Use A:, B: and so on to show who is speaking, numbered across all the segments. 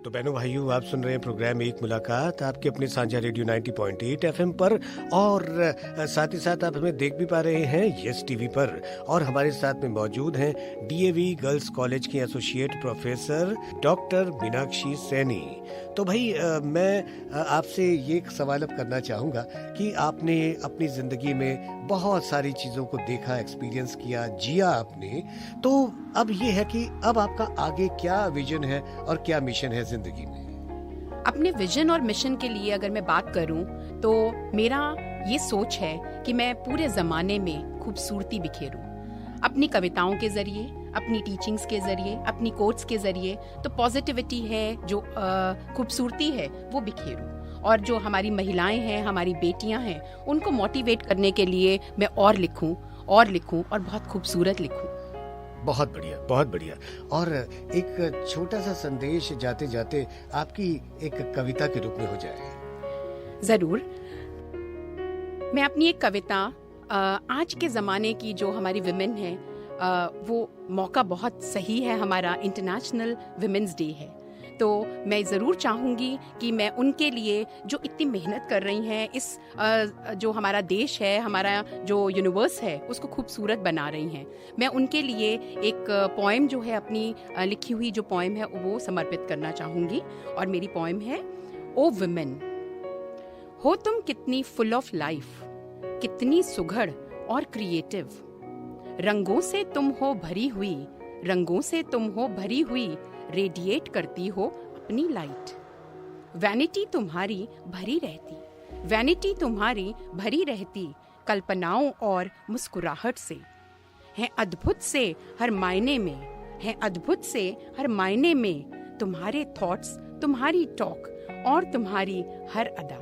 A: तो बहनों भाइयों, आप सुन रहे हैं प्रोग्राम एक मुलाकात आपके अपने साझा रेडियो 90.8 एफएम पर, और साथ ही साथ आप हमें देख भी पा रहे हैं यस टीवी पर। और हमारे साथ में मौजूद हैं डीएवी गर्ल्स कॉलेज की associate professor doctor Meenakshi Saini. तो भाई मैं आपसे ये एक सवाल अब करना चाहूँगा कि आपने अपनी ज़िंदगी में बहुत सारी चीज़ों को देखा, एक्सपीरियंस किया, जिया आपने, तो अब ये है कि अब आपका आगे क्या विजन है और क्या मिशन है जिंदगी में?
B: अपने विजन और मिशन के लिए अगर मैं बात करूं तो मेरा ये सोच है कि मैं पूरे ज़माने में खूबसूरती बिखेरूं, अपनी कविताओं के ज़रिए, अपनी टीचिंग्स के ज़रिए, अपनी कोट्स के ज़रिए। तो पॉजिटिविटी है, जो खूबसूरती है वो बिखेरूं, और जो हमारी महिलाएं हैं, हमारी बेटियां हैं, उनको मोटिवेट करने के लिए मैं और लिखूं और बहुत खूबसूरत लिखूं।
A: बहुत बढ़िया, बहुत बढ़िया। और एक छोटा सा संदेश जाते जाते आपकी एक कविता के रूप में हो जाए।
B: जरूर। मैं अपनी एक कविता, आज के ज़माने की जो हमारी विमेन है, वो मौका बहुत सही है, हमारा इंटरनेशनल विमेंस डे है, तो मैं ज़रूर चाहूँगी कि मैं उनके लिए जो इतनी मेहनत कर रही हैं, इस जो हमारा देश है, हमारा जो यूनिवर्स है, उसको खूबसूरत बना रही हैं, मैं उनके लिए एक पोएम जो है, अपनी लिखी हुई जो पोएम है, वो समर्पित करना चाहूँगी। और मेरी पोएम है, ओ विमेन, हो तुम कितनी फुल ऑफ लाइफ, कितनी सुघड़ और क्रिएटिव, रंगों से तुम हो भरी हुई, रंगों से तुम हो भरी हुई, रेडिएट करती हो अपनी लाइट। वैनिटी तुम्हारी भरी रहती, वैनिटी तुम्हारी भरी रहती, कल्पनाओं और मुस्कुराहट से, है अद्भुत से हर मायने में, है अद्भुत से हर मायने में, तुम्हारे थॉट्स, तुम्हारी टॉक और तुम्हारी हर अदा।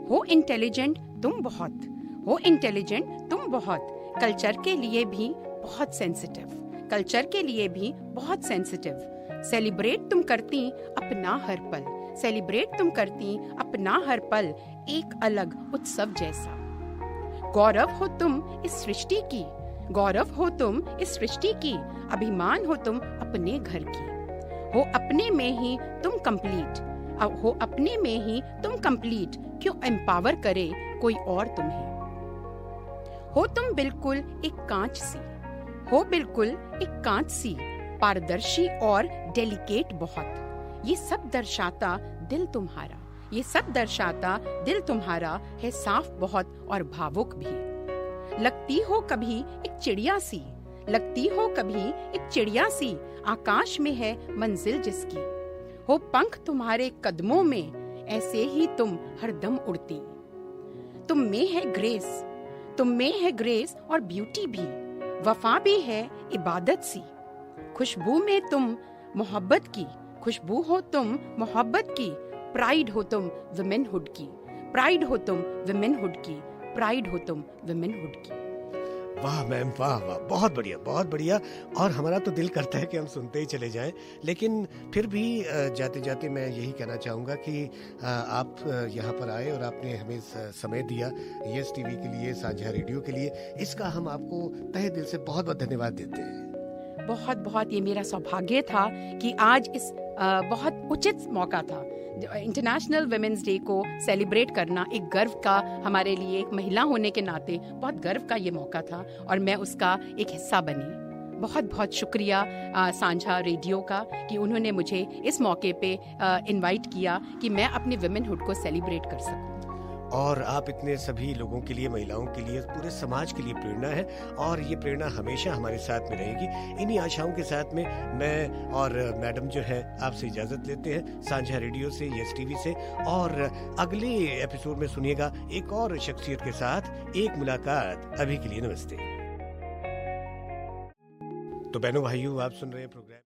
B: हो इंटेलिजेंट तुम बहुत, हो इंटेलिजेंट तुम बहुत, कल्चर के लिए भी बहुत सेंसिटिव, कल्चर के लिए भी बहुत सेंसिटिव, सेलिब्रेट तुम करती अपना हर पल, सेलिब्रेट तुम करती अपना हर पल, एक अलग उत्सव जैसा। गौरव हो तुम इस सृष्टि की, गौरव हो तुम इस सृष्टि की, अभिमान हो तुम अपने घर की, हो अपने में ही तुम कंप्लीट, हो अपने में ही तुम कंप्लीट, क्यों एम्पावर करे कोई और तुम्हें। हो तुम बिल्कुल एक कांच सी, हो बिल्कुल एक कांच सी, पारदर्शी और डेलिकेट बहुत, ये सब दर्शाता दिल तुम्हारा, ये सब दर्शाता दिल तुम्हारा, है साफ बहुत और भावुक भी। लगती हो कभी एक चिड़िया सी, लगती हो कभी एक चिड़िया सी, आकाश में है मंजिल जिसकी, हो पंख तुम्हारे कदमों में, ऐसे ही तुम हरदम उड़ती। तुम में है ग्रेस, तुम में है ग्रेस और ब्यूटी भी, वफा भी है इबादत सी, खुशबू में तुम मोहब्बत की, खुशबू हो तुम मोहब्बत की, प्राइड हो तुम विमेनहुड की, प्राइड हो तुम विमेनहुड की, प्राइड हो तुम विमेनहुड की।
A: वाह मैम, वाह वाह, बहुत बढ़िया, बहुत बढ़िया। और हमारा तो दिल करता है कि हम सुनते ही चले जाएं, लेकिन फिर भी जाते जाते मैं यही कहना चाहूँगा कि आप यहाँ पर आए और आपने हमें समय दिया यस टीवी के लिए, साझा रेडियो के लिए, इसका हम आपको तहे दिल से बहुत बहुत धन्यवाद देते हैं।
B: बहुत बहुत ये मेरा सौभाग्य था कि आज इस बहुत उचित मौका था, इंटरनेशनल विमेंस डे को सेलिब्रेट करना एक गर्व का, हमारे लिए एक महिला होने के नाते बहुत गर्व का ये मौका था, और मैं उसका एक हिस्सा बनी। बहुत बहुत शुक्रिया साझा रेडियो का कि उन्होंने मुझे इस मौके पे इनवाइट किया कि मैं अपने विमेनहुड को सेलिब्रेट कर सकूं।
A: और आप इतने सभी लोगों के लिए, महिलाओं के लिए, पूरे समाज के लिए प्रेरणा है, और ये प्रेरणा हमेशा हमारे साथ में रहेगी। इन्हीं आशाओं के साथ में मैं और मैडम जो है आपसे इजाजत लेते हैं साझा रेडियो से, यस टीवी से, और अगले एपिसोड में सुनिएगा एक और शख्सियत के साथ एक मुलाकात। अभी के लिए नमस्ते। तो बहनों भाइयों, आप सुन रहे हैं प्रोग्राम